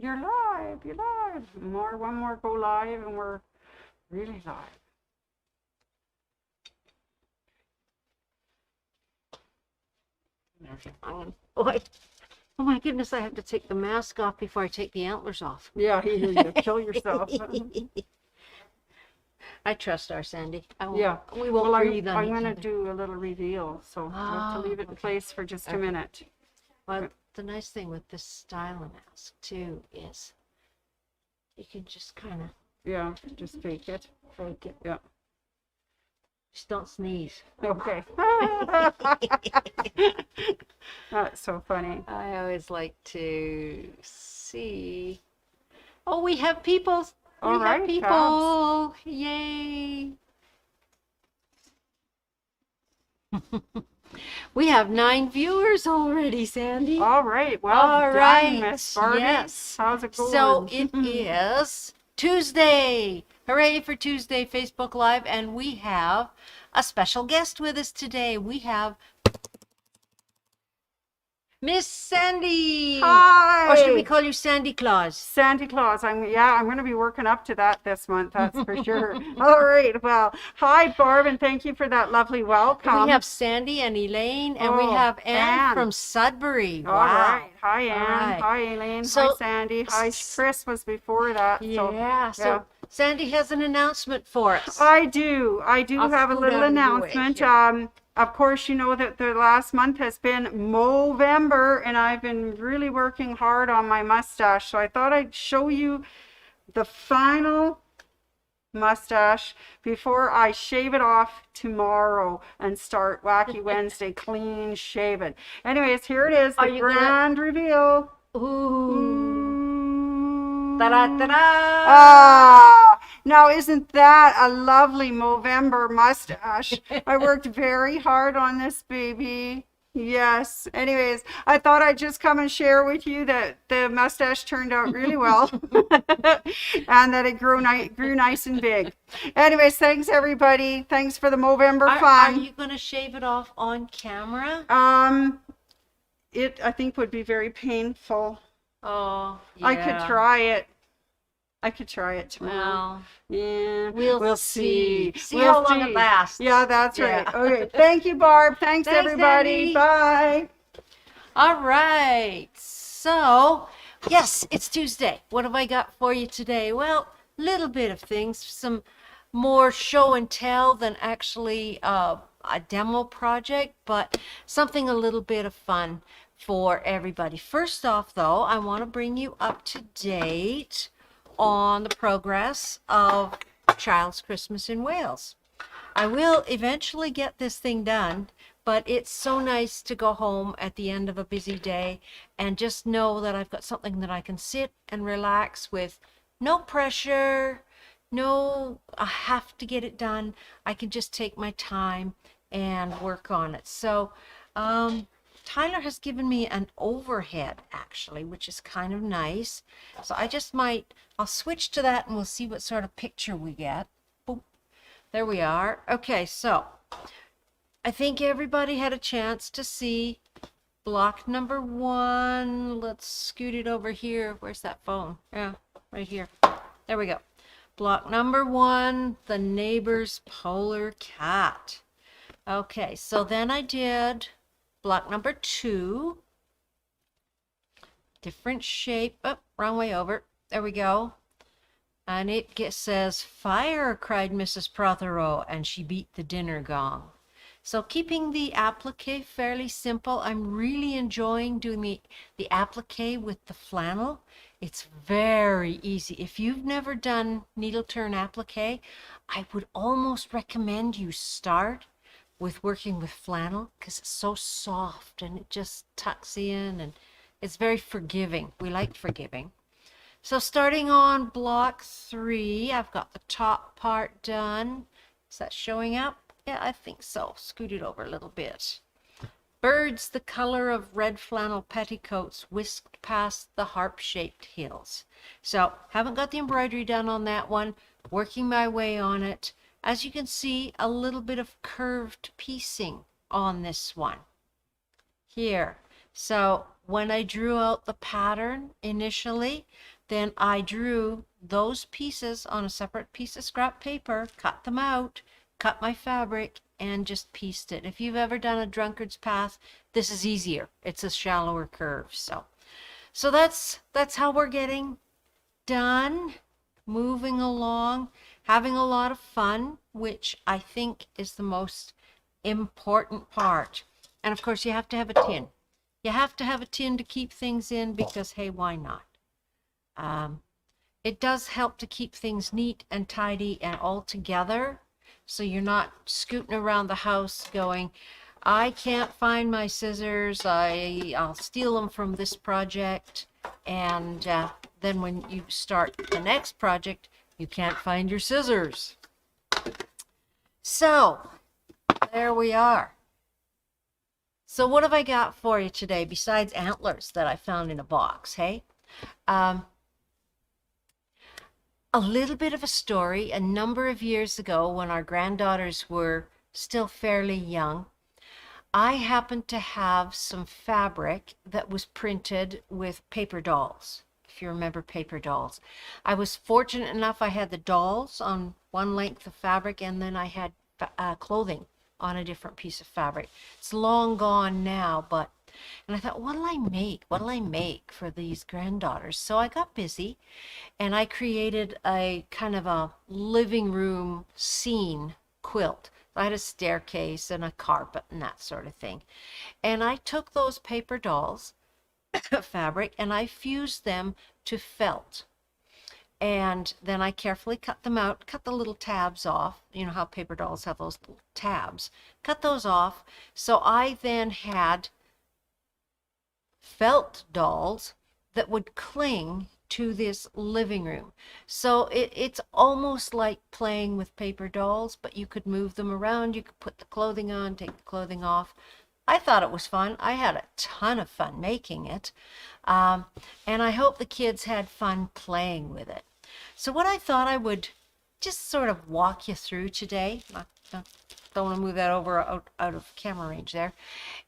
You're live. You're live. One more go live, and we're really live. Oh my goodness, I have to take the mask off before I take the antlers off. Yeah, you kill yourself. I trust our Sandy. Yeah. We won't breathe on I'm each going to other. do a little reveal, so I have to leave it in place for just a minute. Well, the nice thing with this style of mask, too, is you can just kind of... Yeah, just fake it. Fake it. Yeah. Just don't sneeze. Okay. That's so funny. I always like to see... Oh, we have people. All right, people. Yay. We have 9 viewers already, Sandy. All right. Well All done, right. Miss Barbie. Yes. How's it going? So it is Tuesday. Hooray for Tuesday Facebook Live. And we have a special guest with us today. We have Miss Sandy. Hi. Or should we call you Sandy Claus? Santa Claus. I'm going to be working up to that this month. That's for sure. All right. Well, hi, Barb, and thank you for that lovely welcome. We have Sandy and Elaine, and we have Anne from Sudbury. All Wow. right. Hi, Anne. Right. Hi, Elaine. So, hi, Sandy. Hi, Chris was before that. So Sandy has an announcement for us. I do. I'll have a scoot little out of your way announcement. here. Of course, you know that the last month has been Movember, and I've been really working hard on my mustache. So I thought I'd show you the final mustache before I shave it off tomorrow and start Wacky Wednesday clean shaven. Anyways, here it is, the grand reveal. Ooh. Ta-da-ta-da! Ah, now isn't that a lovely Movember mustache? I worked very hard on this baby. Yes. Anyways, I thought I'd just come and share with you that the mustache turned out really well and that it grew nice and big. Anyways, thanks everybody. Thanks for the Movember fun. Are you going to shave it off on camera? It I think would be very painful. Oh, yeah. I could try it tomorrow. Well, yeah, we'll see. See We'll how long it lasts. Yeah, that's right. Okay. Thank you, Barb. Thanks everybody. Sandy. Bye. All right. So, yes, it's Tuesday. What have I got for you today? Well, little bit of things. Some more show and tell than actually a demo project, but something a little bit of fun for everybody. First off, though, I want to bring you up to date on the progress of Child's Christmas in Wales. I will eventually get this thing done, but it's so nice to go home at the end of a busy day and just know that I've got something that I can sit and relax with. No pressure, no, I have to get it done. I can just take my time and work on it. So, Tyler has given me an overhead, actually, which is kind of nice. So I'll switch to that and we'll see what sort of picture we get. Boop. There we are. Okay, so I think everybody had a chance to see block number 1. Let's scoot it over here. Where's that phone? Yeah, right here. There we go. Block number 1, the neighbor's polar cat. Okay, so then I did block number 2, different shape. Oh, wrong way over. There we go. And it says, "Fire," cried Mrs. Prothero, and she beat the dinner gong. So keeping the applique fairly simple. I'm really enjoying doing the applique with the flannel. It's very easy. If you've never done needle turn applique, I would almost recommend you start with working with flannel because it's so soft and it just tucks in and it's very forgiving. We like forgiving. So starting on block 3, I've got the top part done. Is that showing up? Yeah, I think so. Scoot it over a little bit. Birds the color of red flannel petticoats whisked past the harp-shaped hills. So haven't got the embroidery done on that one. Working my way on it. As you can see, a little bit of curved piecing on this one here. So when I drew out the pattern initially, then I drew those pieces on a separate piece of scrap paper, cut them out, cut my fabric, and just pieced it. If you've ever done a drunkard's path, this is easier. It's a shallower curve. So that's how we're getting done, moving along, having a lot of fun, which I think is the most important part. And of course, you have to have a tin. You have to have a tin to keep things in because, hey, why not? It does help to keep things neat and tidy and all together, so you're not scooting around the house going, I can't find my scissors, I'll steal them from this project, and then when you start the next project, you can't find your scissors. So, there we are. So what have I got for you today besides antlers that I found in a box, hey? A little bit of a story. A number of years ago, when our granddaughters were still fairly young, I happened to have some fabric that was printed with paper dolls, if you remember paper dolls. I was fortunate enough I had the dolls on one length of fabric, and then I had clothing on a different piece of fabric. It's long gone now, and I thought, what'll I make? What'll I make for these granddaughters? So I got busy and I created a kind of a living room scene quilt. I had a staircase and a carpet and that sort of thing. And I took those paper dolls fabric and I fused them to felt. And then I carefully cut them out, cut the little tabs off. You know how paper dolls have those little tabs. Cut those off. So I then had felt dolls that would cling to this living room. So it's almost like playing with paper dolls, but you could move them around. You could put the clothing on, take the clothing off. I thought it was fun. I had a ton of fun making it. And I hope the kids had fun playing with it. So what I thought I would just sort of walk you through today, don't want to move that over out of camera range there,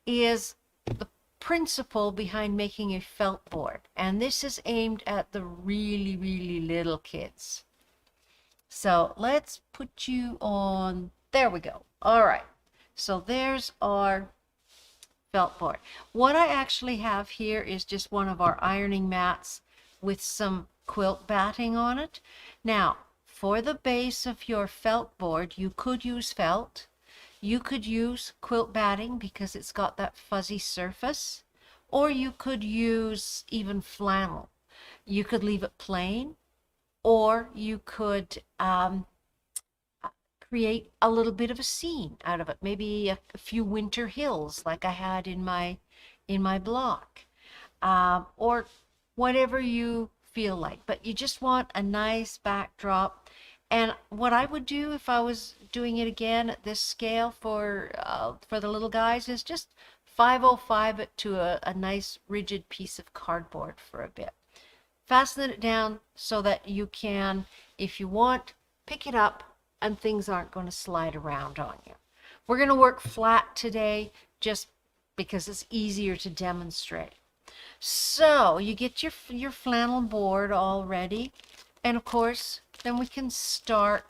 is the principle behind making a felt board. And this is aimed at the really, really little kids. So let's put you on, there we go. All right, so there's our felt board. What I actually have here is just one of our ironing mats with some quilt batting on it. Now, for the base of your felt board, you could use felt. You could use quilt batting because it's got that fuzzy surface, or you could use even flannel. You could leave it plain, or you could create a little bit of a scene out of it, maybe a few winter hills like I had in my block, or whatever you feel like. But you just want a nice backdrop. And what I would do if I was doing it again at this scale for the little guys is just 505 it to a nice rigid piece of cardboard for a bit. Fasten it down so that you can, if you want, pick it up and things aren't going to slide around on you. We're going to work flat today just because it's easier to demonstrate. So you get your flannel board all ready, and of course then we can start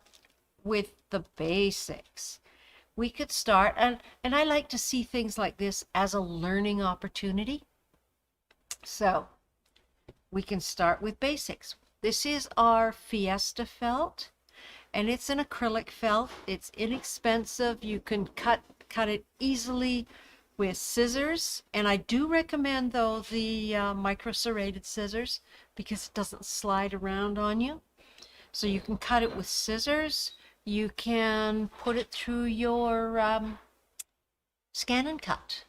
with the basics. We could start, and I like to see things like this as a learning opportunity. So we can start with basics. This is our Fiesta Felt, and it's an acrylic felt. It's inexpensive. You can cut it easily with scissors, and I do recommend though the micro serrated scissors because it doesn't slide around on you. So you can cut it with scissors. You can put it through your scan and cut.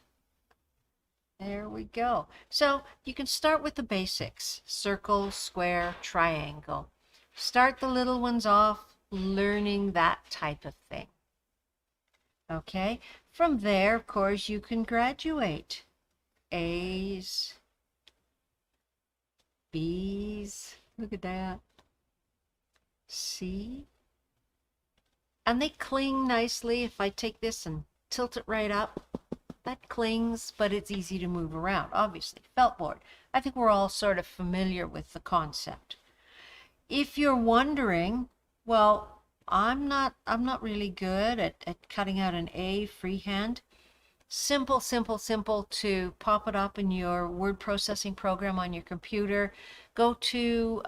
There we go. So you can start with the basics: circle, square, triangle. Start the little ones off learning that type of thing. Okay, from there, of course, you can graduate. A's, B's, look at that. C. And they cling nicely. If I take this and tilt it right up, that clings, but it's easy to move around, obviously. Felt board. I think we're all sort of familiar with the concept. If you're wondering, well, I'm not really good at cutting out an A freehand. Simple to pop it up in your word processing program on your computer. Go to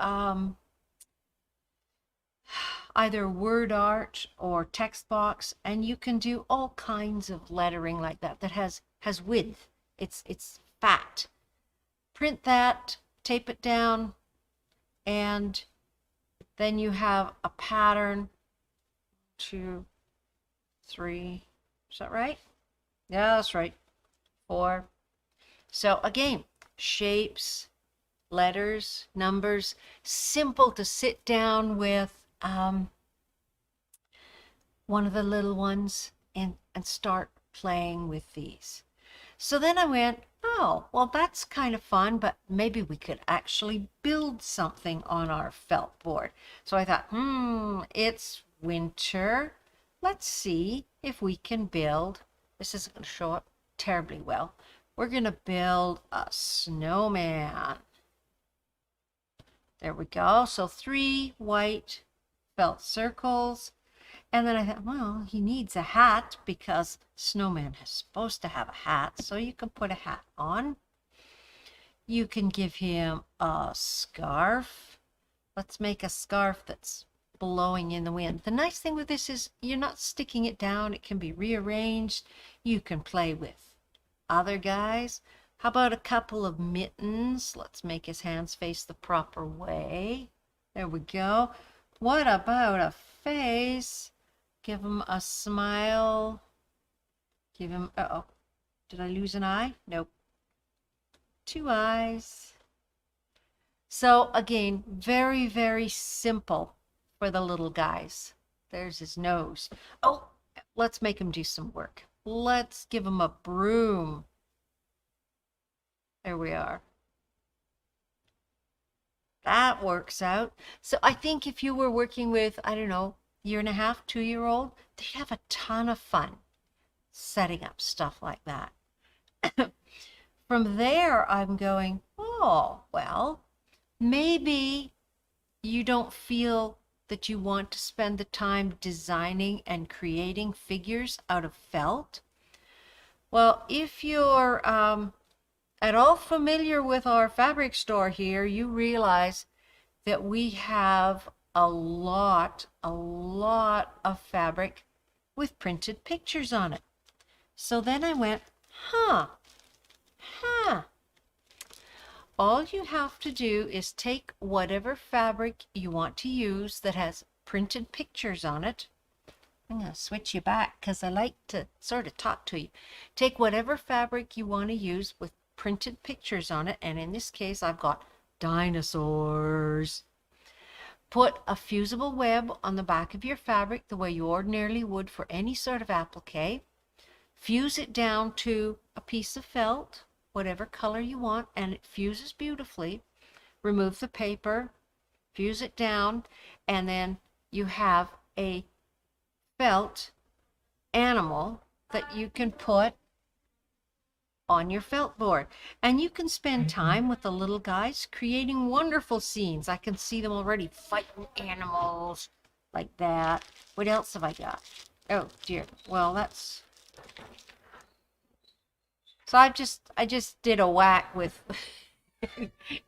either word art or text box, and you can do all kinds of lettering like that has width. It's fat. Print that, tape it down, and then you have a pattern. 2, 3, is that right? Yeah, that's right. 4. So again, shapes, letters, numbers, simple to sit down with one of the little ones and start playing with these. So then I went, oh, well, that's kind of fun, but maybe we could actually build something on our felt board. So I thought, it's winter. Let's see if we can build. This isn't going to show up terribly well. We're going to build a snowman. There we go. So 3 white felt circles. And then I thought, well, he needs a hat because snowman is supposed to have a hat. So you can put a hat on. You can give him a scarf. Let's make a scarf that's blowing in the wind. The nice thing with this is you're not sticking it down. It can be rearranged. You can play with other guys. How about a couple of mittens? Let's make his hands face the proper way. There we go. What about a face? Give him a smile. Give him, uh-oh. Did I lose an eye? Nope. 2 eyes. So again, very, very simple for the little guys. There's his nose. Oh, let's make him do some work. Let's give him a broom. There we are. That works out. So I think if you were working with, I don't know, 1.5, 2-year-old, they'd have a ton of fun setting up stuff like that. From there, I'm going, oh, well, maybe you don't feel that you want to spend the time designing and creating figures out of felt. Well, if you're at all familiar with our fabric store here, you realize that we have a lot of fabric with printed pictures on it. So then I went, all you have to do is take whatever fabric you want to use that has printed pictures on it. I'm going to switch you back because I like to sort of talk to you. Take whatever fabric you want to use with printed pictures on it, and in this case I've got dinosaurs. Put a fusible web on the back of your fabric the way you ordinarily would for any sort of applique. Fuse it down to a piece of felt, whatever color you want, and it fuses beautifully. Remove the paper, fuse it down, and then you have a felt animal that you can put on your felt board. And you can spend time with the little guys creating wonderful scenes. I can see them already fighting animals like that. What else have I got? Oh dear. Well, that's... So I just did a whack with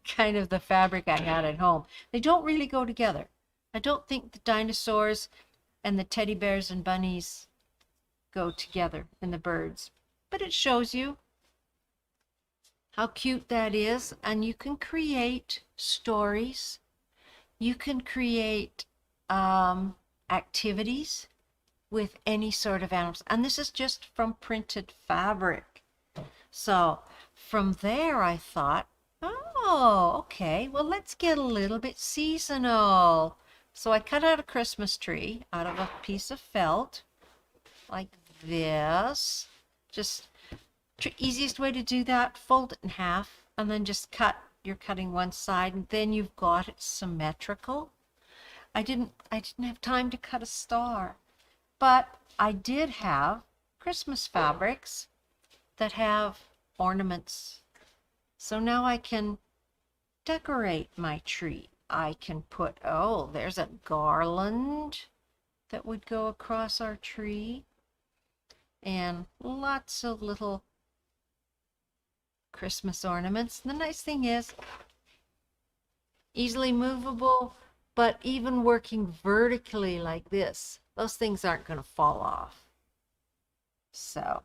kind of the fabric I had at home. They don't really go together. I don't think the dinosaurs and the teddy bears and bunnies go together, and the birds. But it shows you how cute that is, and you can create stories. You can create activities with any sort of animals. And this is just from printed fabric. So from there I thought, oh, okay, well, let's get a little bit seasonal. So I cut out a Christmas tree out of a piece of felt like this. Just easiest way to do that, fold it in half and then just cut. You're cutting one side and then you've got it symmetrical. I didn't have time to cut a star, but I did have Christmas fabrics that have ornaments. So now I can decorate my tree. I can put, oh, there's a garland that would go across our tree, and lots of little Christmas ornaments. And the nice thing is, easily movable, but even working vertically like this, those things aren't going to fall off. So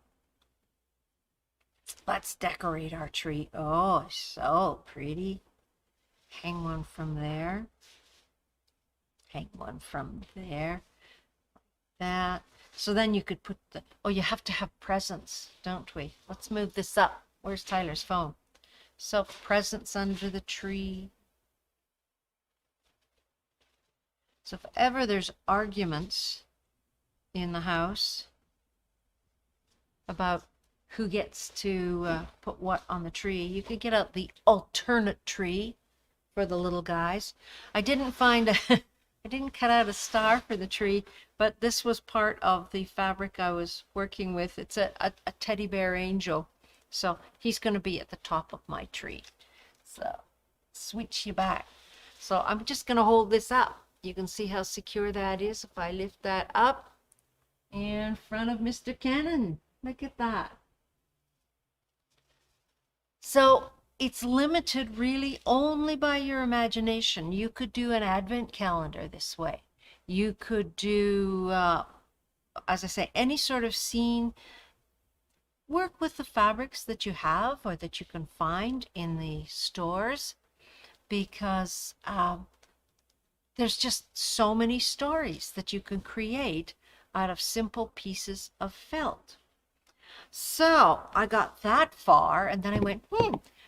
let's decorate our tree. Oh, so pretty. Hang one from there. Hang one from there. That. So then you could put the, oh, you have to have presents, don't we? Let's move this up. Where's Tyler's phone? So presents under the tree. So if ever there's arguments in the house about who gets to put what on the tree, you could get out the alternate tree for the little guys. I didn't find a I didn't cut out a star for the tree, but this was part of the fabric I was working with. It's a teddy bear angel, so he's going to be at the top of my tree. So switch you back. So I'm just going to hold this up. You can see how secure that is if I lift that up in front of Mr. Cannon. Look at that. So it's limited really only by your imagination. You could do an advent calendar this way. You could do, as I say, any sort of scene. Work with the fabrics that you have or that you can find in the stores, because there's just so many stories that you can create out of simple pieces of felt. So I got that far, and then I went,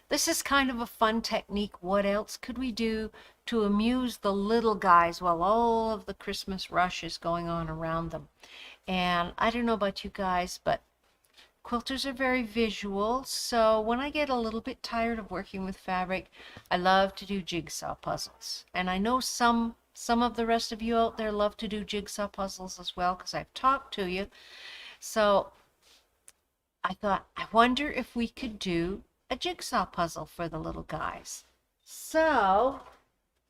this is kind of a fun technique. What else could we do to amuse the little guys while all of the Christmas rush is going on around them? And I don't know about you guys, but quilters are very visual. So when I get a little bit tired of working with fabric, I love to do jigsaw puzzles. And I know some of the rest of you out there love to do jigsaw puzzles as well, because I've talked to you. So I thought, I wonder if we could do a jigsaw puzzle for the little guys. So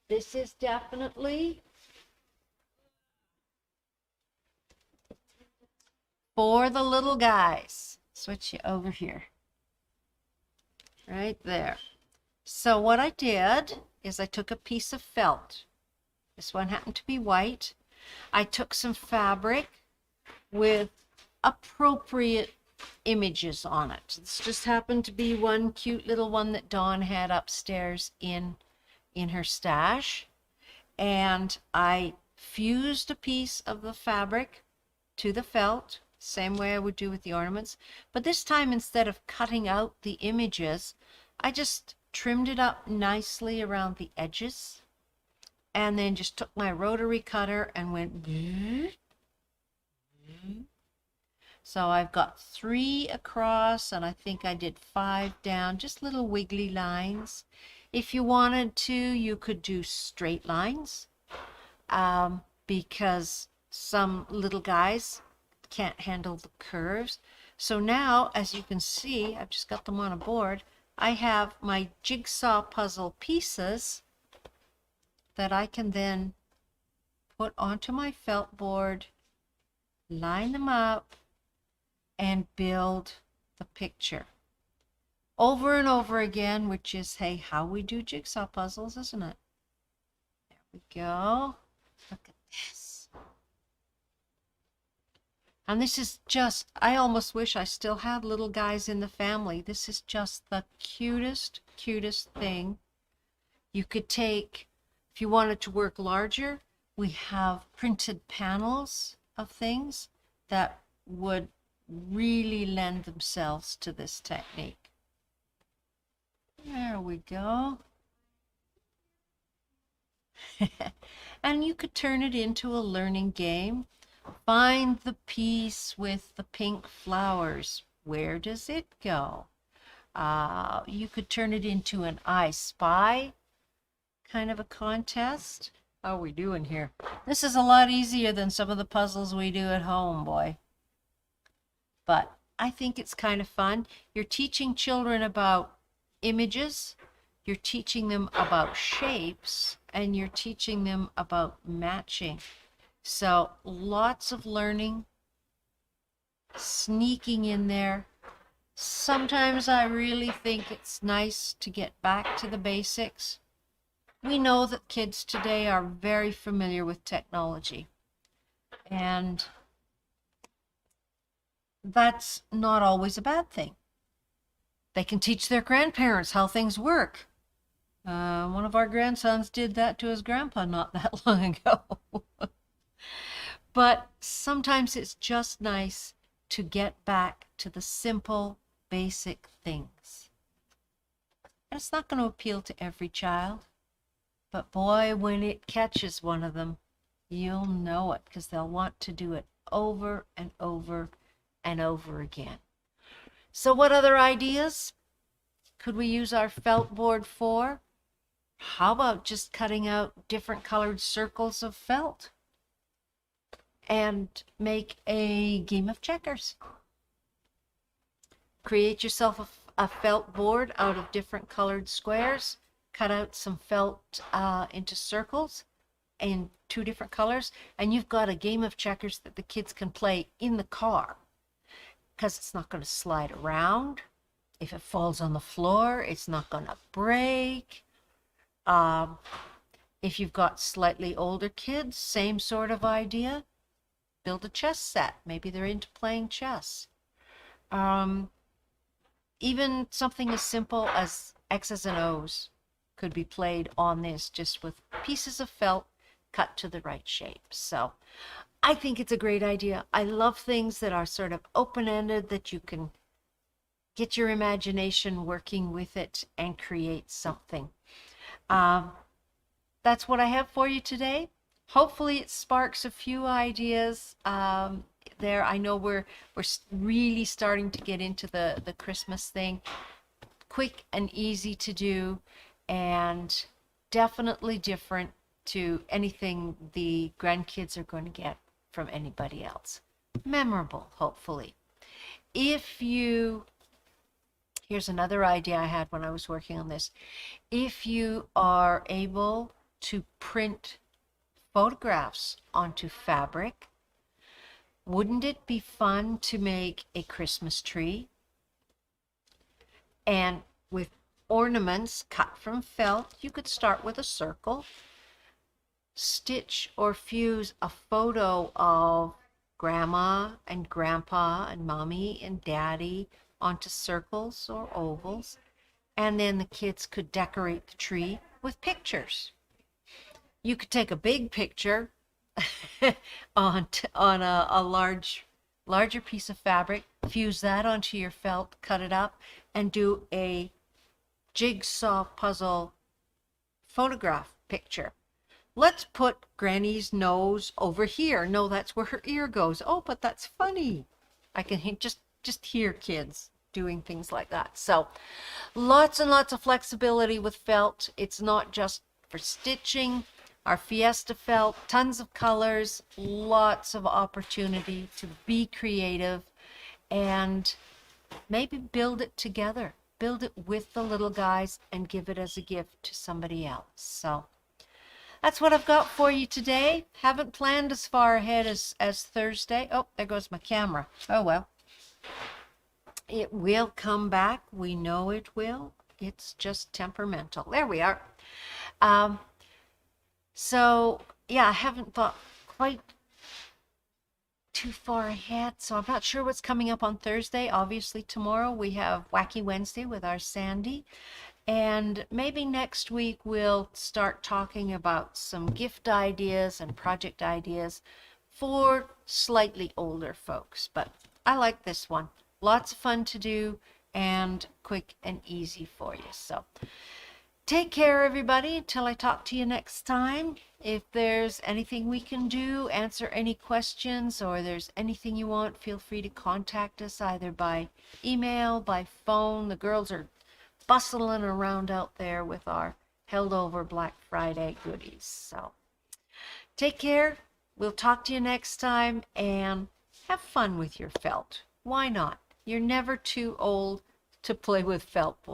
this is definitely for the little guys. Switch you over here. Right there. So what I did is I took a piece of felt. This one happened to be white. I took some fabric with appropriate images on it. This just happened to be one cute little one that Dawn had upstairs in her stash. And I fused a piece of the fabric to the felt, same way I would do with the ornaments. But this time, instead of cutting out the images, I just trimmed it up nicely around the edges, and then just took my rotary cutter and went. So I've got 3 across, and I think I did 5 down, just little wiggly lines. If you wanted to, you could do straight lines, because some little guys can't handle the curves. So now, as you can see, I've just got them on a board. I have my jigsaw puzzle pieces that I can then put onto my felt board, line them up, and build the picture over and over again, which is, hey, how we do jigsaw puzzles, isn't it? There we go. Look at this. And this is just, I almost wish I still had little guys in the family. This is just the cutest thing. You could take, if you wanted to work larger, we have printed panels of things that would really lend themselves to this technique. There we go. And you could turn it into a learning game. Find the piece with the pink flowers. Where does it go? You could turn it into an I Spy kind of a contest. How are we doing here? This is a lot easier than some of the puzzles we do at home, boy. But I think it's kind of fun. You're teaching children about images, you're teaching them about shapes, and you're teaching them about matching. So lots of learning sneaking in there. Sometimes I really think it's nice to get back to the basics. We know that kids today are very familiar with technology, and that's not always a bad thing. They can teach their grandparents how things work. One of our grandsons did that to his grandpa not that long ago. But sometimes it's just nice to get back to the simple, basic things. And it's not going to appeal to every child, but boy, when it catches one of them, you'll know it, because they'll want to do it over and over and over again. So what other ideas could we use our felt board for? How about just cutting out different colored circles of felt and make a game of checkers? Create yourself a felt board out of different colored squares, cut out some felt into circles in 2 different colors, and you've got a game of checkers that the kids can play in the car, because it's not going to slide around. If it falls on the floor, it's not going to break. If you've got slightly older kids, same sort of idea. Build a chess set. Maybe they're into playing chess. Even something as simple as X's and O's could be played on this, just with pieces of felt cut to the right shape. So I think it's a great idea. I love things that are sort of open-ended, that you can get your imagination working with it and create something. That's what I have for you today. Hopefully it sparks a few ideas there. I know we're really starting to get into the Christmas thing. Quick and easy to do, and definitely different to anything the grandkids are going to get from anybody else. Memorable, hopefully. Here's another idea I had when I was working on this. If you are able to print photographs onto fabric, wouldn't it be fun to make a Christmas tree? And with ornaments cut from felt, you could start with a circle, stitch or fuse a photo of grandma and grandpa and mommy and daddy onto circles or ovals, and then the kids could decorate the tree with pictures. You could take a big picture on a larger piece of fabric, fuse that onto your felt, cut it up, and do a jigsaw puzzle photograph picture. Let's put Granny's nose over here. No, that's where her ear goes. Oh, but that's funny. I can just hear kids doing things like that. So lots and lots of flexibility with felt. It's not just for stitching. Our Fiesta Felt, tons of colors, lots of opportunity to be creative and maybe build it together. Build it with the little guys and give it as a gift to somebody else. So that's what I've got for you today. Haven't planned as far ahead as Thursday. Oh, there goes my camera. Oh, well. It will come back. We know it will. It's just temperamental. There we are. So, yeah, I haven't thought quite too far ahead, so I'm not sure what's coming up on Thursday. Obviously, tomorrow we have Wacky Wednesday with our Sandy, and maybe next week we'll start talking about some gift ideas and project ideas for slightly older folks. But I like this one. Lots of fun to do and quick and easy for you. So take care, everybody, until I talk to you next time. If there's anything we can do, answer any questions, or there's anything you want, feel free to contact us either by email, by phone. The girls are bustling around out there with our held over Black Friday goodies. So take care. We'll talk to you next time, and have fun with your felt. Why not? You're never too old to play with felt board.